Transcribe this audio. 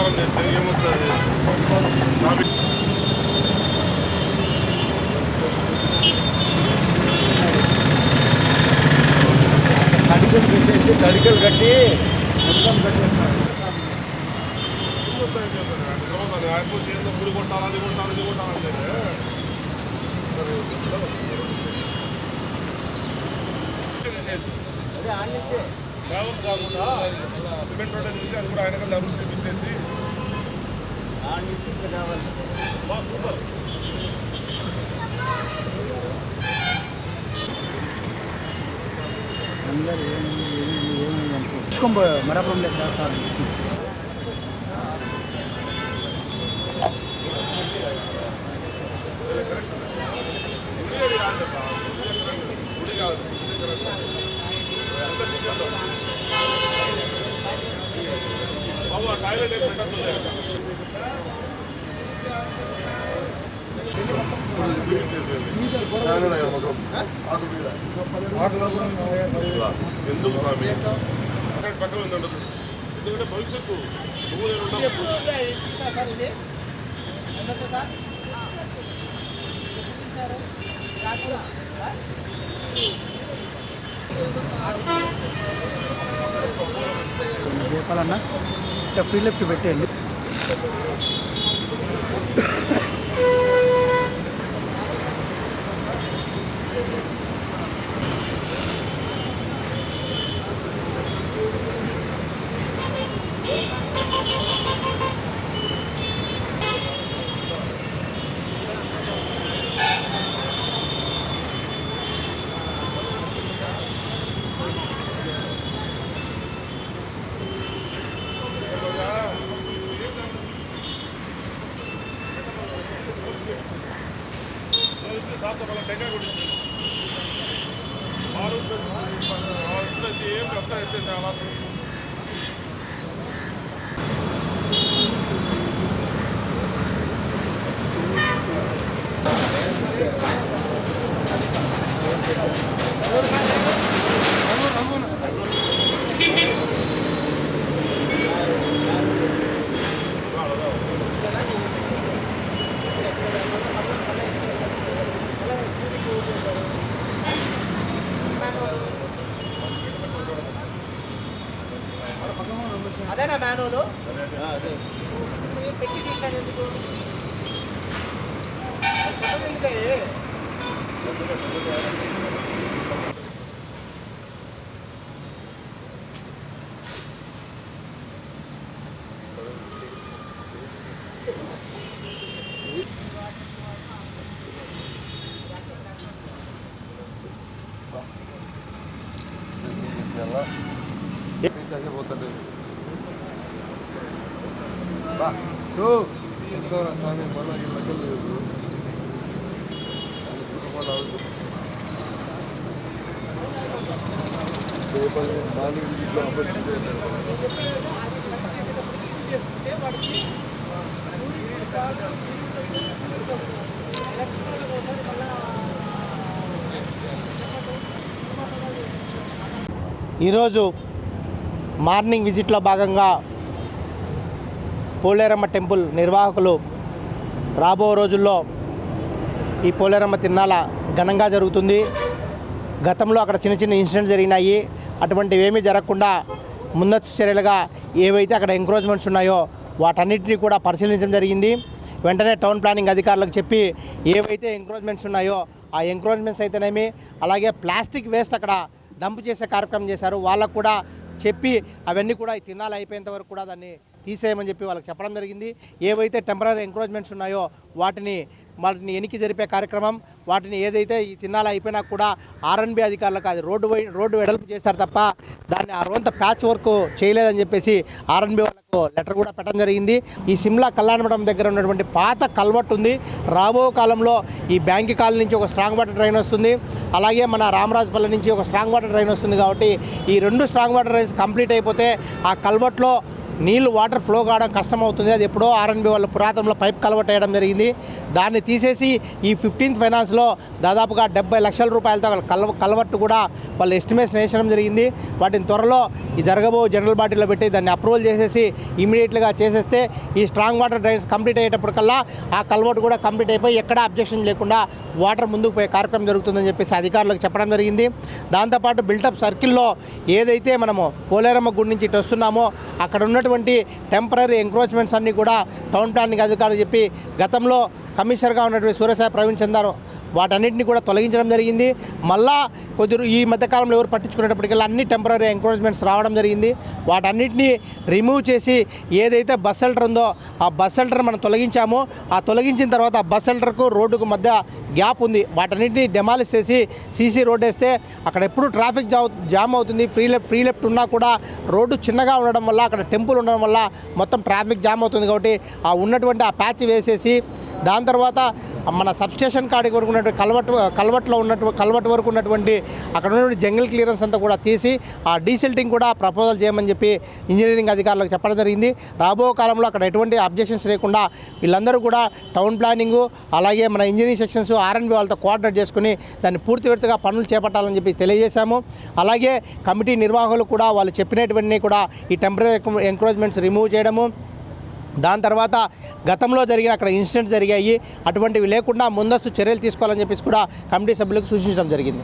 ప్రచారం చేస్తే ఏమవుతుంది? తడికలు పెట్టేసి తడికలు కట్టి మొత్తం కట్టేస్తారు. గుడి కొట్టాలి, అది కొట్టాలి, ఇది కొట్టాలంటే ట్రావెల్స్ కాకుండా సిమెంట్ రోడ్ తీసి అది కూడా ఆయన అభివృద్ధి తీసేసి సూపర్. అందరూ ఏమైంది అనుకో మరపురం లేదు చేస్తారు. గుడి కాదు, టాయిలెట్ పెట్టద్దు. ఎందుకు స్వామి పక్కన ఉందండి? ఎందుకంటే భవిష్యత్తు చెప్పాలన్నా ఇట్లా ఫ్రీ లెఫ్ట్ పెట్టేయండి. టెంకాయ కొట్టింది ఏం కష్టం అయితే చాలా అదేనా మ్యానువల్ పెట్టి తీసాడు ఎందుకు ఎందుకయ్యే పోతుంది. ఎంతో స్వామి మళ్ళీ ఈ లెక్కలు లేదు. పేపర్ మార్నింగ్ ఇంట్లో అప్పటి ఈరోజు మార్నింగ్ విజిట్లో భాగంగా పోలేరమ్మ టెంపుల్ నిర్వాహకులు రాబో రోజుల్లో ఈ పోలేరమ్మ తిరునాళ ఘనంగా జరుగుతుంది. గతంలో అక్కడ చిన్న చిన్న ఇన్సిడెంట్స్ జరిగినాయి. అటువంటివి ఏమీ జరగకుండా ముందస్తు చర్యలుగా ఏవైతే అక్కడ ఎంక్రోచ్మెంట్స్ ఉన్నాయో వాటన్నిటిని కూడా పరిశీలించడం జరిగింది. వెంటనే టౌన్ ప్లానింగ్ అధికారులకు చెప్పి ఏవైతే ఎంక్రోచ్మెంట్స్ ఉన్నాయో ఆ ఎంక్రోచ్మెంట్స్ అయితేనేమి, అలాగే ప్లాస్టిక్ వేస్ట్ అక్కడ డంప్ చేసే కార్యక్రమం చేశారు. వాళ్ళకు కూడా చెప్పి అవన్నీ కూడా ఈ తిరునాళ అయిపోయేంత వరకు కూడా దాన్ని తీసేయమని చెప్పి వాళ్ళకి చెప్పడం జరిగింది. ఏవైతే టెంపరరీ ఎంక్రోచ్మెంట్స్ ఉన్నాయో వాటిని ఎనికి జరిపే కార్యక్రమం, వాటిని ఏదైతే ఈ తిరునాళ అయిపోయినా కూడా ఆర్ఎన్బి అధికారులకు అది రోడ్డు వెడల్పు చేస్తారు తప్ప దాన్ని ఆ రోంత ప్యాచ్ వర్క్ చేయలేదని చెప్పేసి ఆర్ఎన్బి వాళ్ళకు లెటర్ కూడా పెట్టడం జరిగింది. ఈ సిమ్లా కళ్యాణమండపం దగ్గర ఉన్నటువంటి పాత కల్వర్ట్ ఉంది. రాబో కాలంలో ఈ బ్యాంక్ కాలనీ నుంచి ఒక స్ట్రాంగ్ వాటర్ డ్రైన్ వస్తుంది, అలాగే మన రామరాజపల్లి నుంచి ఒక స్ట్రాంగ్ వాటర్ డ్రైన్ వస్తుంది. కాబట్టి ఈ రెండు స్ట్రాంగ్ వాటర్ డ్రైన్స్ కంప్లీట్ అయిపోతే ఆ కల్వర్ట్లో నీళ్లు వాటర్ ఫ్లో కావడం కష్టం అవుతుంది. అది ఎప్పుడో ఆర్ఎన్బి వాళ్ళ పురాతనంలో పైప్ కలవట్ వేయడం జరిగింది. దాన్ని తీసేసి ఈ 15th ఫైనాన్స్లో దాదాపుగా 70 లక్షల రూపాయలతో కలవట్టు కూడా వాళ్ళు ఎస్టిమేషన్ వేసడం జరిగింది. వాటిని త్వరలో ఈ జరగబో జనరల్ బాడీలో పెట్టి దాన్ని అప్రూవల్ చేసేసి ఇమీడియట్గా చేసేస్తే ఈ స్ట్రాంగ్ వాటర్ డ్రైన్స్ కంప్లీట్ అయ్యేటప్పటికల్లా ఆ కలవట్టు కూడా కంప్లీట్ అయిపోయి ఎక్కడ అబ్జెక్షన్ లేకుండా వాటర్ ముందుకు పోయే కార్యక్రమం జరుగుతుందని చెప్పేసి అధికారులకు చెప్పడం జరిగింది. దాంతోపాటు బిల్టప్ సర్కిల్లో ఏదైతే మనము పోలేరమ్మ గుడి నుంచి ఇటు వస్తున్నామో అక్కడ ఉన్నటువంటి టెంపరీ ఎంక్రోచ్మెంట్స్ అన్నీ కూడా టౌన్ ప్లానింగ్ అధికారులు చెప్పి గతంలో కమిషనర్గా ఉన్నటువంటి సూర్యసాయి ప్రవీణ్ చందర్ వాటన్నింటినీ కూడా తొలగించడం జరిగింది. మళ్ళా కొద్దిగా ఈ మధ్యకాలంలో ఎవరు పట్టించుకునేటప్పటికల్లా అన్ని టెంపరీ ఎంక్రోచ్మెంట్స్ రావడం జరిగింది. వాటన్నిటిని రిమూవ్ చేసి ఏదైతే బస్ షెల్టర్ ఉందో ఆ బస్ షెల్టర్ మనం తొలగించామో ఆ తొలగించిన తర్వాత ఆ బస్ షెల్టర్కు రోడ్డుకు మధ్య గ్యాప్ ఉంది. వాటన్నిటిని డెమాలిష్ చేసి సీసీ రోడ్ వేస్తే అక్కడ ఎప్పుడు ట్రాఫిక్ జామ్ అవుతుంది. ఫ్రీ లెఫ్ట్ ఉన్నా కూడా రోడ్డు చిన్నగా ఉండడం వల్ల అక్కడ టెంపుల్ ఉండడం వల్ల మొత్తం ట్రాఫిక్ జామ్ అవుతుంది. కాబట్టి ఆ ఉన్నటువంటి ఆ ప్యాచ్ వేసేసి దాని తర్వాత మన సబ్స్టేషన్ కాడికి వరకు ఉన్నటువంటి కల్వట్ వరకు ఉన్నటువంటి అక్కడ ఉన్నటువంటి జంగిల్ క్లియరెన్స్ అంతా కూడా తీసి ఆ డీసిల్టింగ్ కూడా ప్రపోజల్ చేయమని చెప్పి ఇంజనీరింగ్ అధికారులకు చెప్పడం జరిగింది. రాబో కాలంలో అక్కడ ఎటువంటి అబ్జెక్షన్స్ లేకుండా వీళ్ళందరూ కూడా టౌన్ ప్లానింగు అలాగే మన ఇంజనీరింగ్ సెక్షన్స్ ఆర్ఎన్బి వాళ్ళతో కోఆర్డినేట్ చేసుకుని దాన్ని పూర్తి విడతగా పనులు చేపట్టాలని చెప్పి తెలియజేశాము. అలాగే కమిటీ నిర్వాహకులు కూడా వాళ్ళు చెప్పినటువంటి కూడా ఈ టెంపరీ ఎంక్రోచ్మెంట్స్ రిమూవ్ చేయడము, దాని తర్వాత గతంలో జరిగిన అక్కడ ఇన్సిడెంట్స్ జరిగాయి అటువంటివి లేకుండా ముందస్తు చర్యలు తీసుకోవాలని చెప్పేసి కూడా కమిటీ సభ్యులకు సూచించడం జరిగింది.